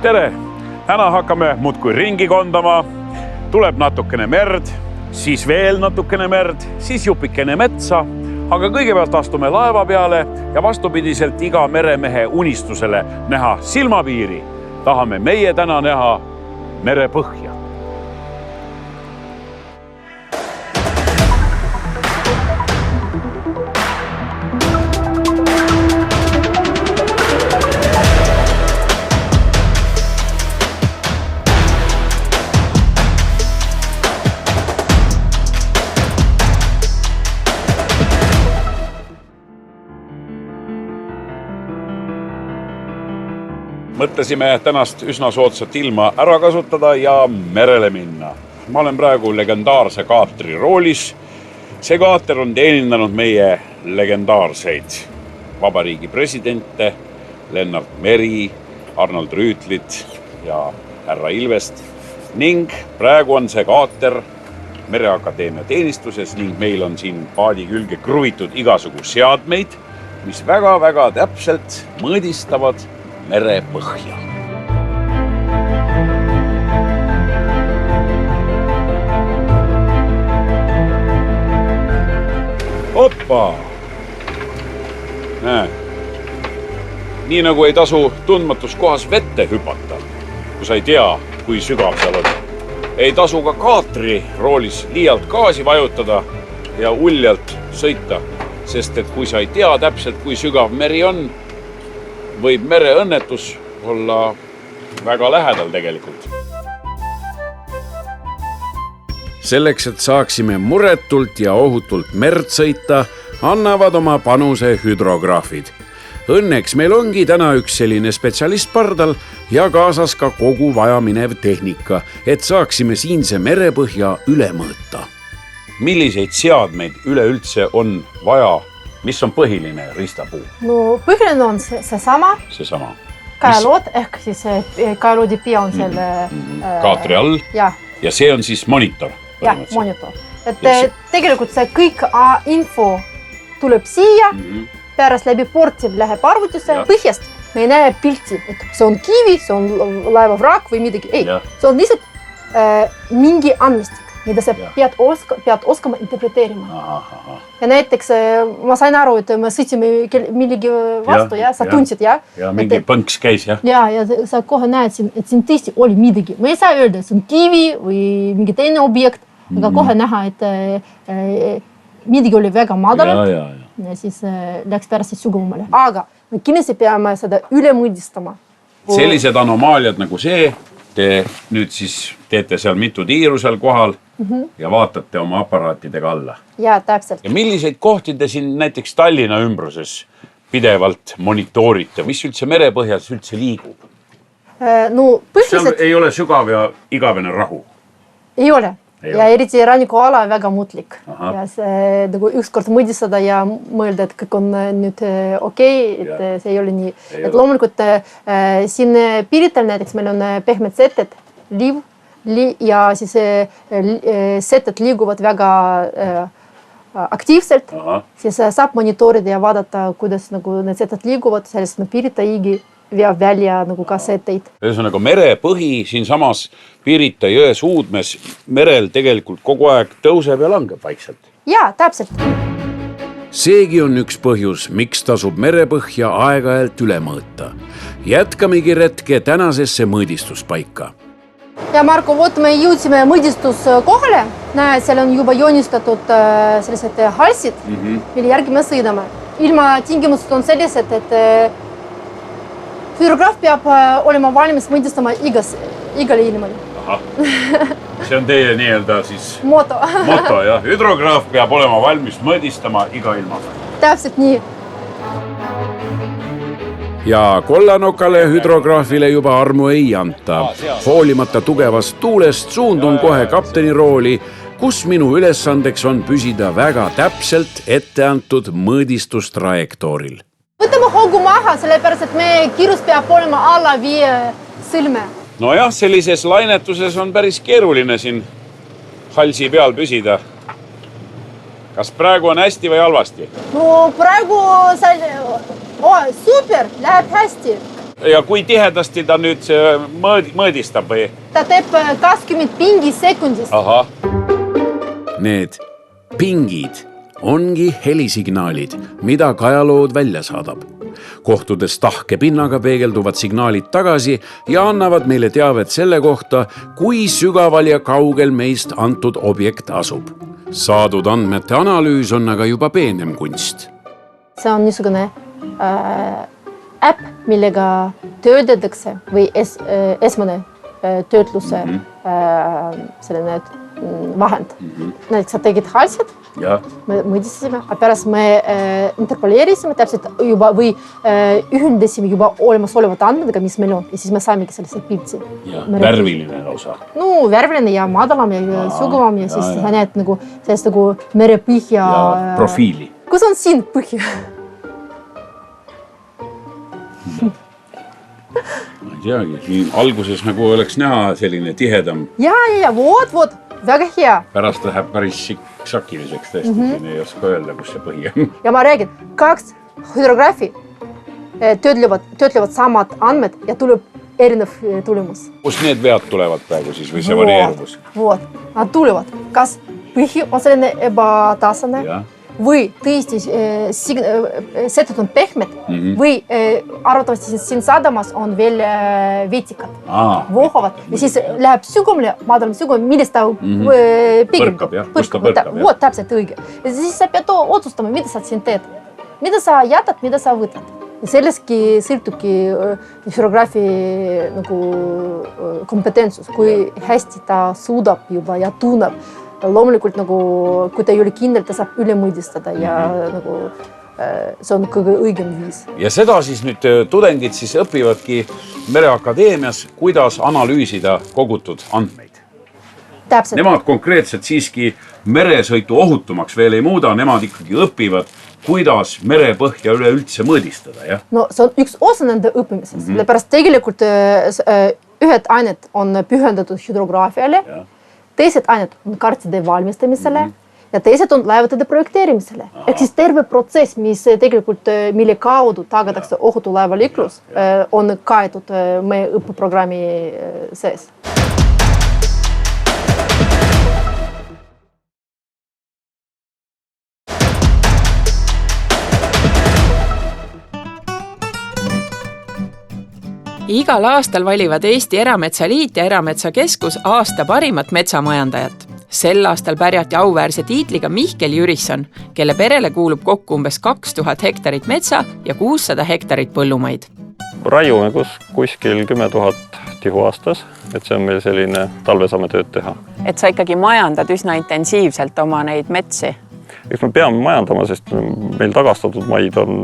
Tere! Täna hakkame muudkui ringi kondama. Tuleb natukene merd, siis veel natukene merd, siis jupikene metsa. Aga kõigepealt astume laeva peale ja vastupidiselt iga meremehe unistusele näha silmapiiri. Tahame meie täna näha merepõhja. Mõtlesime tänast üsna soodsat ilma ära kasutada ja merele minna. Ma olen praegu legendaarse kaatri roolis. See kaater on teenindanud meie legendaarseid vabariigi presidente, Lennart Meri, Arnold Rüütlit ja härra Ilvest. Ning praegu on see kaater Mereakadeemia teenistuses ning meil on siin paadi külge kruvitud igasugu seadmeid, mis väga-väga täpselt mõõdistavad merepõhja. Oppa! Näe. Nii nagu ei tasu tundmatus kohas vette hüpata, kui sa ei tea, kui sügav seal on. Ei tasu ka kaatri roolis liialt gaasi vajutada ja uljalt sõita, sest et kui sa ei tea täpselt, kui sügav meri on, võib mereõnnetus olla väga lähedal tegelikult. Selleks, et saaksime muretult ja ohutult merd sõita, annavad oma panuse hüdrograafid. Õnneks meil ongi täna üks selline spetsialist pardal ja kaasas ka kogu vajaminev tehnika, et saaksime siinse merepõhja üle mõõta. Milliseid seadmeid üleüldse on vaja? Mis on põhiline ristapuu? No põhiline on seesama. Seesama. Kaelood, ehk siis kaeloodi pea on selle kaatri all. Ja see on siis monitor. Ja, monitor. Et tegelikult see kõik info tuleb siia, pärast läbi portil läheb arvutisse, põhjast me ei näe pilti, et see on kivi, see on laeva vrak või midagi. Ei, see on lihtsalt mingi andmestik, mida sa pead oskama interpreteerima. Ja näiteks ma sain aru, et me sõitsime millegi vastu ja sa tundsid, ja? Ja mingi põnks käis, jah? Ja sa kohe näed, et siin tõesti oli midagi. Ma ei saa öelda, et see on kivi või mingi teine objekt, aga kohe näha, et midagi oli väga madalalt ja siis läks pärast sügavamale. Aga me kindlasti peame seda üle mõõdistama. Sellised anomaaliad nagu see, te nüüd siis teete seal mitu tiiru seal kohal ja vaatate oma aparaatidega alla. Ja, täpselt. Ja milliseid kohti te siin näiteks Tallinna ümbruses pidevalt monitoorite? Mis üldse merepõhjas üldse liigub? No, seal ei ole sügav ja igavene rahu? Ei ole. Ja eriti rannikuala on väga muutlik. Ja see ükskord mõõdistada ja mõelda, et kõik on nüüd okei, et see ei ole nii. Et loomulikult siin piiritel näiteks meil on pehmed seted, liiv ja siis seted liiguvad väga aktiivselt, siis saab monitoorida ja vaadata, kuidas need seted liiguvad, sellest Pirita Igi veab välja nagu ka seteid. Ühesõnaga merepõhi siin samas Pirita jõe suudmes merel tegelikult kogu aeg tõuseb ja langeb vaikselt. Ja, täpselt. Seegi on üks põhjus, miks tasub merepõhja aeg-ajalt üle mõõta. Jätkamegi retke tänasesse mõõdistuspaika. Ja Marko, vot me jõudsime mõõdistuskohale. Näe, seal on juba joonistatud sellised halsid, mille järgi me sõidame. Ilma tingimused on sellised, et hüdrograaf peab olema valmis mõõdistama igal ilmal. See on teie nii-öelda siis moto, jah. Hüdrograaf peab olema valmis mõõdistama iga ilmal. Täpselt nii. Ja kollanokale hüdrograafile juba armu ei anta. Hoolimata tugevast tuulest suundun kohe kapteni rooli, kus minu ülesandeks on püsida väga täpselt etteantud mõõdistustrajektooril. Võtame hoogu maha, sellepärast, et meie kiirus peab olema alla 5 sõlme. No jah, sellises lainetuses on päris keeruline siin halsi peal püsida. Kas praegu on hästi või halvasti? No praegu super, läheb hästi. Ja kui tihedasti ta nüüd mõõdistab või? Ta teeb 20 pingi sekundis. Aha. Need pingid ongi helisignaalid, mida kajalood välja saadab. Kohtudes tahke pinnaga peegelduvad signaalid tagasi ja annavad meile teavet selle kohta, kui sügaval ja kaugel meist antud objekt asub. Saadud andmete analüüs on aga juba peenem kunst. See on niisugune äpp, millega töödetakse või esmane töötluse selline vahend. Näiteks sa tegid halsed, me mõõdisime, aga pärast me interpoleerisime täpselt juba või ühendasime juba olemasolevat andmetega, mis meil on. Ja siis me saimegi sellise piltsi. Värviline lausa. No, värviline ja madalam ja sügavam ja siis sa näed nagu sellest nagu merepõhja. Ja profiili. Kus on siin põhja? Ma ei teagi, alguses nagu oleks näha selline tihedam. Ja, vot. Väga hea. Pärast läheb päris sakiliseks tõesti, ei oska öelda, kus see põhi on. Ja ma räägin, 2 hüdrograafi töötlevad samad andmed ja tuleb erinev tulemus. Kus need vead tulevad praegu siis või see varieeruvus? Vot, nad tulevad. Kas põhi on selline ebatasane või tõesti setud on pehmed või arvatavasti siin sadamas on veel vetikad, vohavad ja siis läheb sügumle, madalam sügumle, millest ta põrkab. Vot täpselt õige. Ja siis sa pead otsustama, mida sa siin teed. Mida sa jätad, mida sa võtad. Ja selleski sõltubki hüdrograafi nagu kompetentsus, kui hästi ta suudab juba ja tunneb. Loomulikult, nagu, kui ta ei ole kindel, ta saab üle mõõdistada ja nagu, see on kõige õigem viis. Ja seda siis nüüd tudengid siis õpivadki Mereakadeemias, kuidas analüüsida kogutud andmeid. Täpselt. Nemad konkreetselt siiski meresõitu ohutumaks veel ei muuda, nemad ikkagi õpivad, kuidas merepõhja üleüldse mõõdistada. Ja? No see on üks osa nende õppimisest, sellepärast tegelikult ühed ained on pühendatud hüdrograafiale, teised ained on kaartide valmistamisele ja teised on laevade projekteerimisele. Ehk siis terve protsess, mis tegelikult, mille kaudu tagatakse ohutu laevaliiklus, on kaetud meie õppeprogrammi sees. Igal aastal valivad Eesti Erametsaliit ja Erametsakeskus aasta parimat metsamajandajat. Sel aastal pärjati auväärse tiitliga Mihkel Jürisson, kelle perele kuulub kokku umbes 2000 hektarit metsa ja 600 hektarit põllumaid. Raiume kuskil 10 000 tihu aastas, et see on meil selline talve saame tööd teha. Et sa ikkagi majandad üsna intensiivselt oma neid metsi? Eks me peame majandama, sest meil tagastatud maid on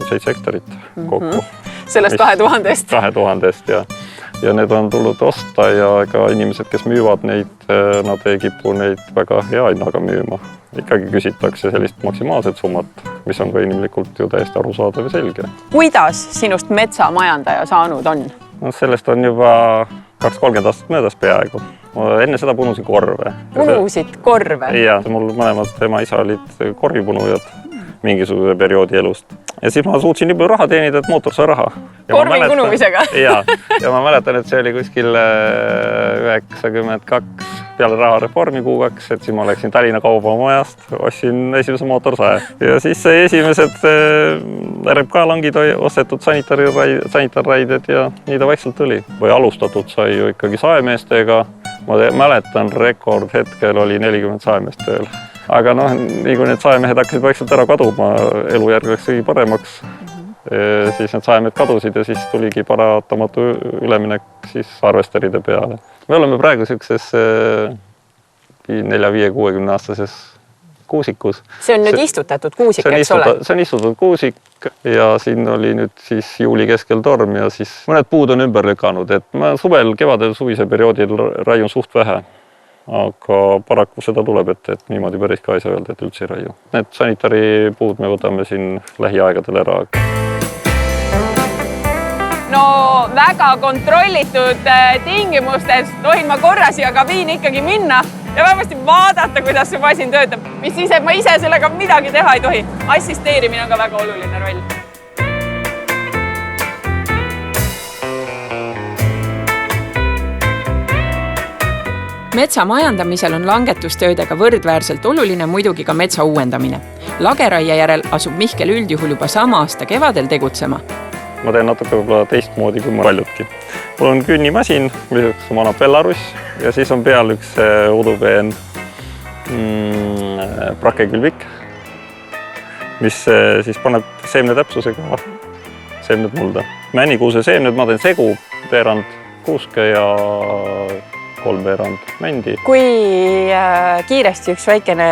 7 hektarit kokku. Sellest 2000-st? 2000-st ja need on tulnud osta ja ka inimesed, kes müüvad neid, nad ei kipu neid väga hea hinnaga müüma. Ikkagi küsitakse sellist maksimaalset summat, mis on ka inimlikult ju täiesti arusaadav ja selge. Kuidas sinust metsamajandaja saanud on? No, sellest on juba 2-30 aastat möödas peaaegu. Enne seda punusin korve. Punusid korve? Ja, mul mõlemad ema isa olid korvipunujad mingisuguse perioodi elust. Ja siis ma suutsin juba raha teenida, et mootor sai raha. Korvi kunumisega? Ja ma mäletan, et see oli kuskil 92 peale rahareformi kuukaks, et siis ma läksin Tallinna kaubamajast, ostsin esimese mootorsae. Ja siis sai esimesed RMK langid ostetud sanitarraided ja nii ta vaikselt tuli. Või alustatud sai ju ikkagi saemeestega. Ma mäletan, rekord hetkel oli 40 saemeest tööl. Aga nii kui need saemehed hakkasid vaikselt ära kaduma, elujärg läks kõigi paremaks, siis need saemed kadusid ja siis tuligi paratamatu üleminek siis arvesteride peale. Me oleme praegu sellises 4-5-60 aastases kuusikus. See on nüüd istutatud kuusik, eks ole? See on istutatud kuusik ja siin oli nüüd siis juuli keskel torm ja siis mõned puud on ümber lükanud. Et ma suvel, kevadel, suvise perioodil raiun suht vähe. Aga paraku seda tuleb, et niimoodi päris ka ei saa öelda, et üldse ei raiu. Need sanitaripuud me võtame siin lähiaegadel ära. No väga kontrollitud tingimustes tohin ma korra siia kabiini ikkagi minna ja vähemasti vaadata, kuidas see masin töötab. Mis siis, et ma ise sellega midagi teha ei tohi. Assisteerimine on ka väga oluline roll. Metsa majandamisel on langetustöödega võrdväärselt oluline muidugi ka metsa uuendamine. Lageraie järel asub Mihkel üldjuhul juba sama aasta kevadel tegutsema. Ma teen natuke võib-olla teistmoodi kui paljudki. Mul on künnimasin, lisaks vana Belarus ja siis on peal üks udupeen prakekülvik, mis siis paneb seemne täpsusega seemned mulda. Männikuuse seemned ma teen segu, veerand kuuske ja 3 veerand mändi. Kui kiiresti üks väikene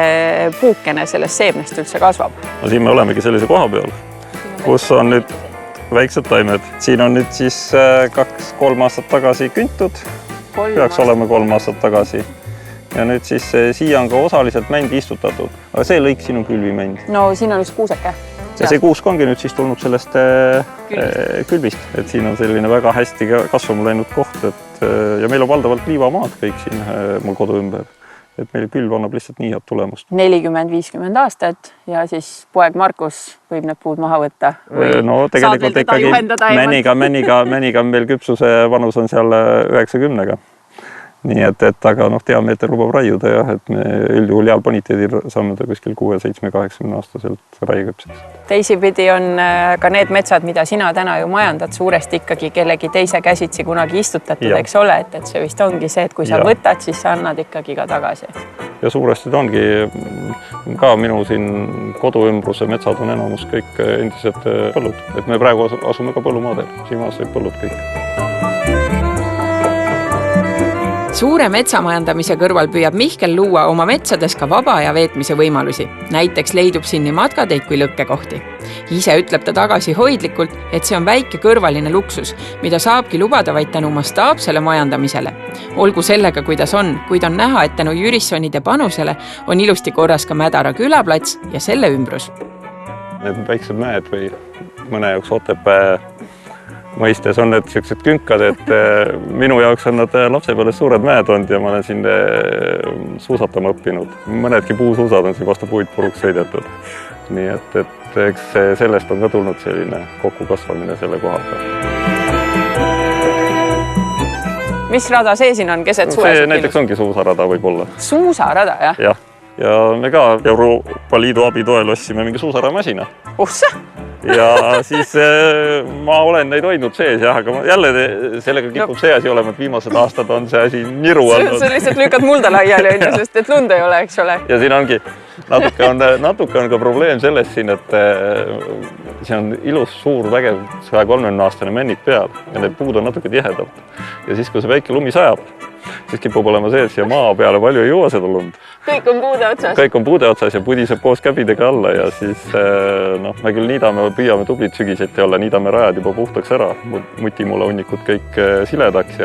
puukene sellest seemnest üldse kasvab? No siin me olemegi sellise koha peal, kus on nüüd väiksed taimed. Siin on nüüd siis 2-3 aastat tagasi küntud, peaks olema 3 aastat tagasi. Ja nüüd siis siia on ka osaliselt mänd istutatud, aga see lõik siin on külvimänd. No siin on üks kuuseke. Ja see kuusk ongi nüüd siis tulnud sellest külvist, et siin on selline väga hästi kasvama läinud koht, ja meil on valdavalt liivamaad kõik siin mul kodu ümber, et meil külv annab lihtsalt nii head tulemust. 40-50 aastat ja siis poeg Markus võib need puud maha võtta? No tegelikult ikkagi männiga meil küpsuse vanus on seal 90-ga. Nii et aga diameeter lubab raiuda ja et me üldjuhul jalponiteedil saame ta kuskil 6-7-80 aastaselt raieküpseks. Teisipidi on ka need metsad, mida sina täna ju majandad, suuresti ikkagi kellegi teise käsitsi kunagi istutatud, eks ole, et see vist ongi see, et kui sa võtad, siis sa annad ikkagi ka tagasi. Ja suuresti ta ongi ka minu siin koduümbruse metsad on enamus kõik endised põllud, et me praegu asume ka põllumaadel, siin maas võib põllud kõik. Suure metsamajandamise kõrval püüab Mihkel luua oma metsades ka vaba aja veetmise võimalusi. Näiteks leidub siin nii matkateid kui lõkkekohti. Ise ütleb ta tagasi hoidlikult, et see on väike kõrvaline luksus, mida saabki lubada vaid tänu mastaapsele majandamisele. Olgu sellega, kuidas on, kuid on näha, et tänu Jürissonide panusele on ilusti korras ka Mädara külaplats ja selle ümbrus. Need väiksed mäed või mõne jaoks Otepää mõistes on need sellised künkad, et minu jaoks on nad lapsepeales suured mäed olnud ja ma olen siin suusatama õppinud. Mõnedki puusuusad on siin vastu puid puruks sõidetud. Nii et eks sellest on ka tulnud selline kokkukasvamine selle koha peal. Mis rada see siin on keset suve? See näiteks ongi suusarada võib-olla. Suusarada, jah? Jah. Ja me ka Euroopa Liidu abitoel ostsime mingi suusaramasina. Uhsa! Ja siis ma olen neid hoidnud sees, jah, aga jälle sellega kipub see asi olema, et viimased aastad on see asi niru olnud. See lihtsalt lükkad mulda laiali, sest et lund ei ole, eks ole. Ja siin ongi, natuke on ka probleem sellest siin, et see on ilus suur vägev 130-aastane männik peal ja need puud on natuke tihedalt. Ja siis, kui see väike lumi sajab, siis kipub olema see, et siia maa peale palju ei jõua seda lund. Kõik on puude otsas. Kõik on puude otsas ja pudiseb koos käbidega alla ja siis me küll niidame, püüame tublid sügiseti olla, niidame rajad juba puhtaks ära, mutimula hunnikud kõik siledaks.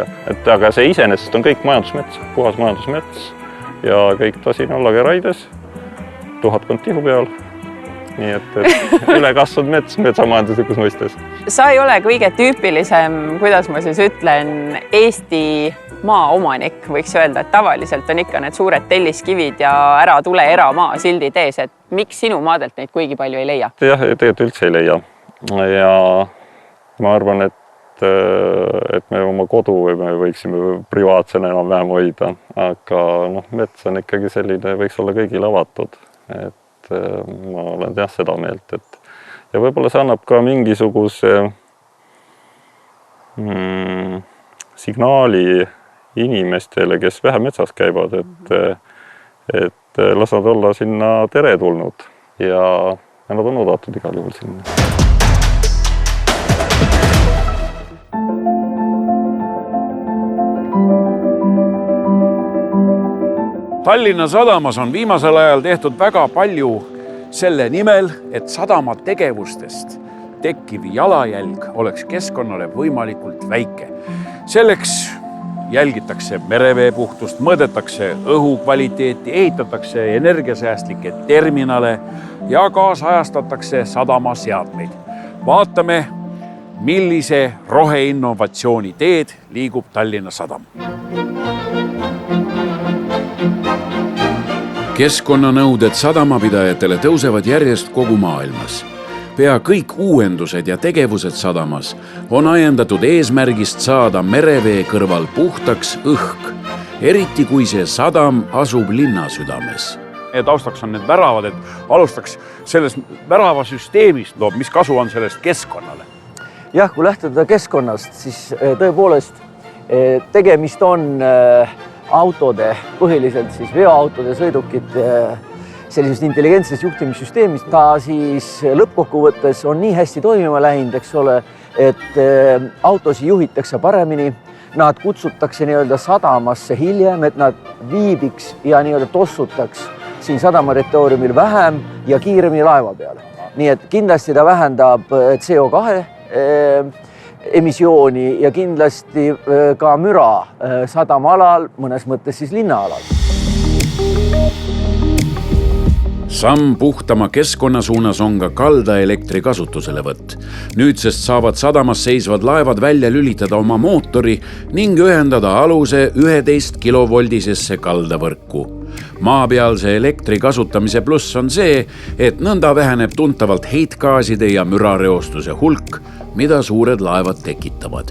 Aga see iseenesest on kõik majandusmets, puhas majandusmets ja kõik tasin allage raides, 1000 tihu peal. Nii et ülekasvanud mets metsamajanduslikus mõistes. Sa ei ole kõige tüüpilisem, kuidas ma siis ütlen, Eesti maaomanik, võiks öelda, et tavaliselt on ikka need suured telliskivid ja ära tule eramaa sildid ees, et miks sinu maadelt neid kuigi palju ei leia? Jah, tegelikult üldse ei leia. Ja ma arvan, et me oma kodu võiksime privaatsena enam vähem hoida, aga mets on ikkagi selline, võiks olla kõigile avatud. Et ma olen seda meelt, ja võib-olla see annab ka mingisuguse signaali inimestele, kes vähe metsas käivad, et las nad olla sinna teretulnud ja nad on oodatud igal juhul sinna. Tallinna sadamas on viimasel ajal tehtud väga palju selle nimel, et sadama tegevustest tekkiv jalajälg oleks keskkonnale võimalikult väike. Selleks jälgitakse merevee puhtust, mõõdetakse õhu kvaliteeti, ehitatakse energiasäästlikke terminale ja kaasajastatakse sadama seadmeid. Vaatame, millise roheinnovatsiooni teed liigub Tallinna sadam. Keskkonnanõuded sadamapidajatele tõusevad järjest kogu maailmas. Pea kõik uuendused ja tegevused sadamas on ajendatud eesmärgist saada merevee kõrval puhtaks õhk, eriti kui see sadam asub linna südames. Ja taustaks on need väravad, et alustaks sellest väravasüsteemist, mis kasu on sellest keskkonnale. Jah, kui lähtuda keskkonnast, siis tõepoolest tegemist on autode, põhiliselt siis veoautode, sõidukite sellisest intelligentsest juhtimissüsteemist. Ta siis lõppkokkuvõttes on nii hästi toimima läinud, eks ole, et autosi juhitakse paremini. Nad kutsutakse nii-öelda sadamasse hiljem, et nad viibiks ja nii-öelda tossutaks siin sadama territooriumil vähem ja kiiremini laeva peale. Nii et kindlasti ta vähendab CO2 emissiooni ja kindlasti ka müra sadamaalal, mõnes mõttes siis linnaalal. Samm puhtama keskkonna suunas on ka kaldaelektri kasutuselevõtt. Nüüdsest saavad sadamas seisvad laevad välja lülitada oma mootori ning ühendada aluse 11 kilovoldisesse kaldavõrku. Maapealse elektri kasutamise pluss on see, et nõnda väheneb tuntavalt heitgaaside ja mürareostuse hulk, mida suured laevad tekitavad.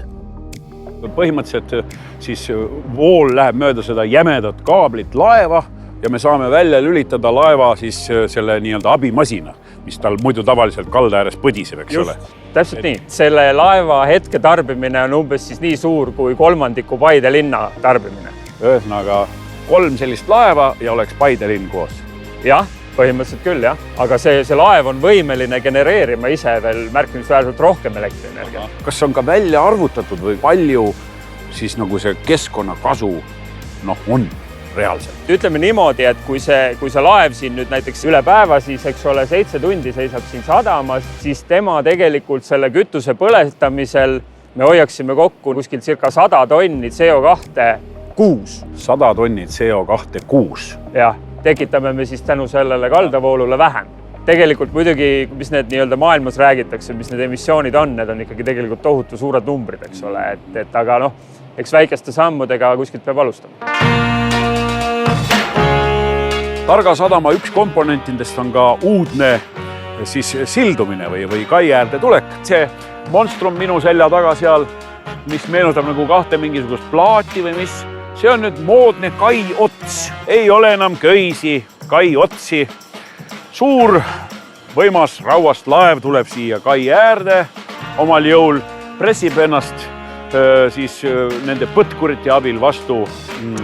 Põhimõtteliselt siis vool läheb mööda seda jämedat kaablit laeva ja me saame välja lülitada laeva siis selle nii-öelda abimasina, mis tal muidu tavaliselt kalda ääres põdiseb, eks ole. Täpselt nii. Selle laeva hetke tarbimine on umbes siis nii suur kui kolmandiku Paide linna tarbimine. Ühesõnaga 3 sellist laeva ja oleks Paide linn koos. Jah, põhimõtteliselt küll, jah. Aga see laev on võimeline genereerima ise veel märkimisväärselt rohkem elektrienergia. Kas on ka välja arvutatud või palju siis nagu see keskkonnakasu on reaalselt? Ütleme niimoodi, et kui see laev siin nüüd näiteks üle päeva, siis eks ole 7 tundi seisab siin sadamas, siis tema tegelikult selle kütuse põletamisel me hoiaksime kokku kuskilt circa 100 tonni CO2 kuus. 100 tonni CO2 kuus. Jah, tekitame me siis tänu sellele kaldavoolule vähem. Tegelikult muidugi, mis need nii-öelda maailmas räägitakse, mis need emissioonid on, need on ikkagi tegelikult tohutu suured numbrid, eks ole. Aga eks väikeste sammudega kuskilt peab alustama. Targa sadama üks komponentidest on ka uudne siis sildumine või kai äärde tulek. See monstrum minu selja taga seal, mis meenutab nagu 2 mingisugust plaati või mis, see on nüüd moodne kai ots. Ei ole enam köisi, kai otsi. Suur, võimas rauast laev tuleb siia kai äärde omal jõul, pressib ennast siis nende põtkurite abil vastu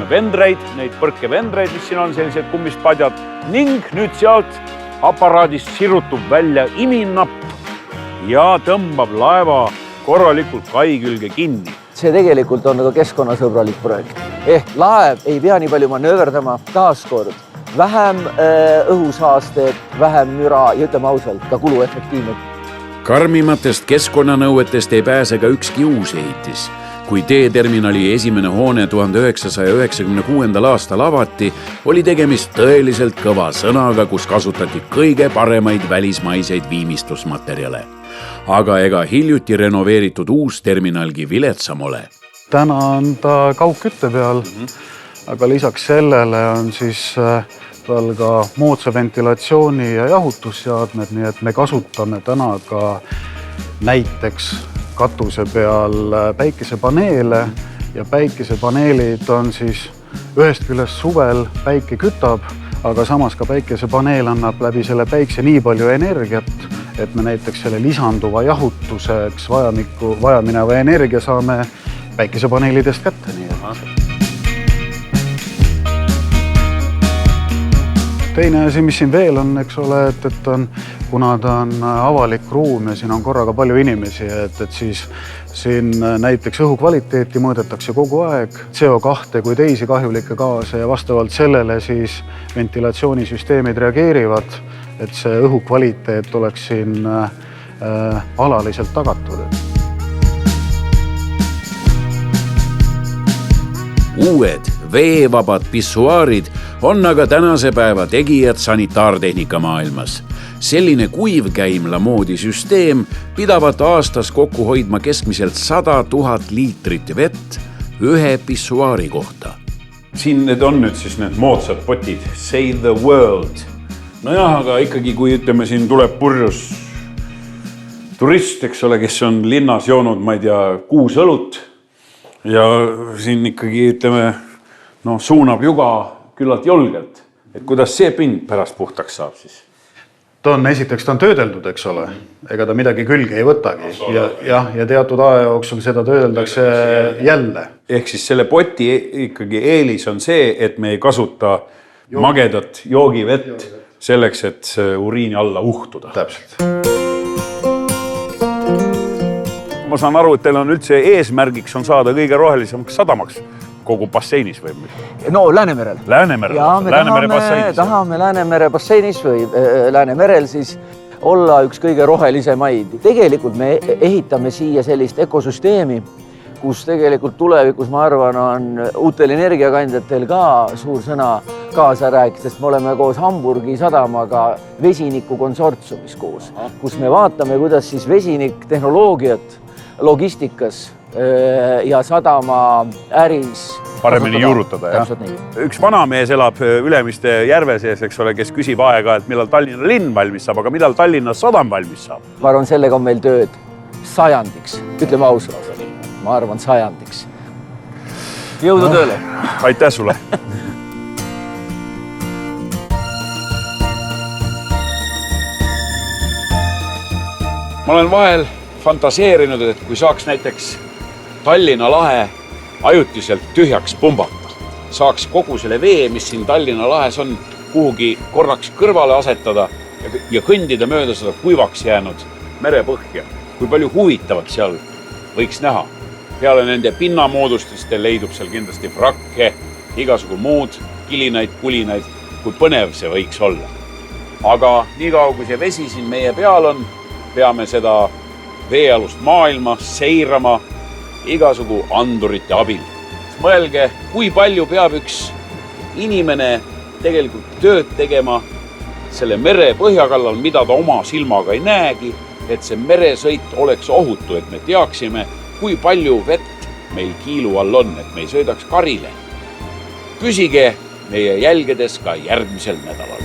vendreid, neid põrkevendreid, mis siin on, sellised kummist padjad, ning nüüd sealt aparaadist sirutub välja iminapp ja tõmbab laeva korralikult kai külge kinni. See tegelikult on nagu keskkonnasõbralik projekt. Ehk laev ei pea nii palju manööverdama, taaskord vähem õhusaastet, vähem müra ja ütleme ausalt, ka kuluefektiivne. Karmimatest keskkonnanõuetest ei pääse ka ükski uus ehitis. Kui teeterminali esimene hoone 1996. aastal avati, oli tegemist tõeliselt kõva sõnaga, kus kasutati kõige paremaid välismaiseid viimistlusmaterjale. Aga ega hiljuti renoveeritud uus terminalgi viletsam ole. Täna on ta kaugkütte peal, aga lisaks sellele on siis tal ka moodsa ventilatsiooni ja jahutusseadmed, nii et me kasutame täna ka näiteks katuse peal päikesepaneele ja päikesepaneelid on siis ühest küljest suvel päike kütab, aga samas ka päikesepaneel annab läbi selle päikse nii palju energiat, et me näiteks selle lisanduva jahutuseks vajamineva energia saame päikesepaneelidest kätte. Teine asi, mis siin veel on, eks ole, et on, kuna ta on avalik ruum ja siin on korraga palju inimesi, et siis siin näiteks õhukvaliteeti mõõdetakse kogu aeg, CO2 kui teisi kahjulikke gaase ja vastavalt sellele siis ventilatsioonisüsteemid reageerivad, et see õhukvaliteet oleks siin alaliselt tagatud. Uued veevabad pissuaarid on aga tänase päeva tegijad sanitaartehnika maailmas. Selline kuivkäimla moodi süsteem pidavat aastas kokku hoidma keskmiselt 100 000 liitrit vett ühe pissuaari kohta. Siin need on nüüd siis need moodsad potid, Save the World. Nojah, aga ikkagi kui ütleme, siin tuleb purjus turist, eks ole, kes on linnas joonud, ma ei tea, 6 õlut ja siin ikkagi ütleme suunab juga küllalt julgelt. Et kuidas see pind pärast puhtaks saab siis? Ta on töödeldud, eks ole. Ega ta midagi külge ei võtagi. Ja teatud aja jooksul seda töödeldakse jälle. Ehk siis selle poti ikkagi eelis on see, et me ei kasuta magedat joogivett selleks, et uriini alla uhtuda. Täpselt. Ma saan aru, et teil on üldse eesmärgiks on saada kõige rohelisemaks sadamaks kogu basseinis või? No Läänemerel. Läänemere basseinis. Tahame Läänemere basseinis või Läänemerel siis olla üks kõige rohelisemaid. Tegelikult me ehitame siia sellist ökosüsteemi, kus tegelikult tulevikus, ma arvan, on uutel energiakandjatel ka suur sõna kaasa rääkida, sest me oleme koos Hamburgi sadamaga vesiniku konsortsiumis koos, kus me vaatame, kuidas siis vesiniktehnoloogiat logistikas ja sadama äris paremini juurutada. Üks vanamees elab Ülemiste järve sees, eks ole, kes küsib aega, et millal Tallinna linn valmis saab, aga millal Tallinna sadam valmis saab? Ma arvan, sellega on meil tööd sajandiks, ütleme ausalt. Ma arvan sajandiks. Jõudu tööle! Aitäh sulle! Ma olen vahel fantaseerinud, et kui saaks näiteks Tallinna lahe ajutiselt tühjaks pumbata, saaks kogu selle vee, mis siin Tallinna lahes on, kuhugi korraks kõrvale asetada ja kõndida mööda seda kuivaks jäänud merepõhja. Kui palju huvitavat seal võiks näha. Peale nende pinnamoodustiste leidub seal kindlasti frakke, igasugu muud kilinaid, kulinaid, kui põnev see võiks olla. Aga niikaua, kui see vesi siin meie peal on, peame seda veealust maailma seirama igasugu andurite abil. Mõelge, kui palju peab üks inimene tegelikult tööd tegema selle mere põhjakallal, mida ta oma silmaga ei näegi, et see meresõit oleks ohutu, et me teaksime, kui palju vett meil kiilu all on, et me ei sõidaks karile. Püsige meie jälgedes ka järgmisel nädalal.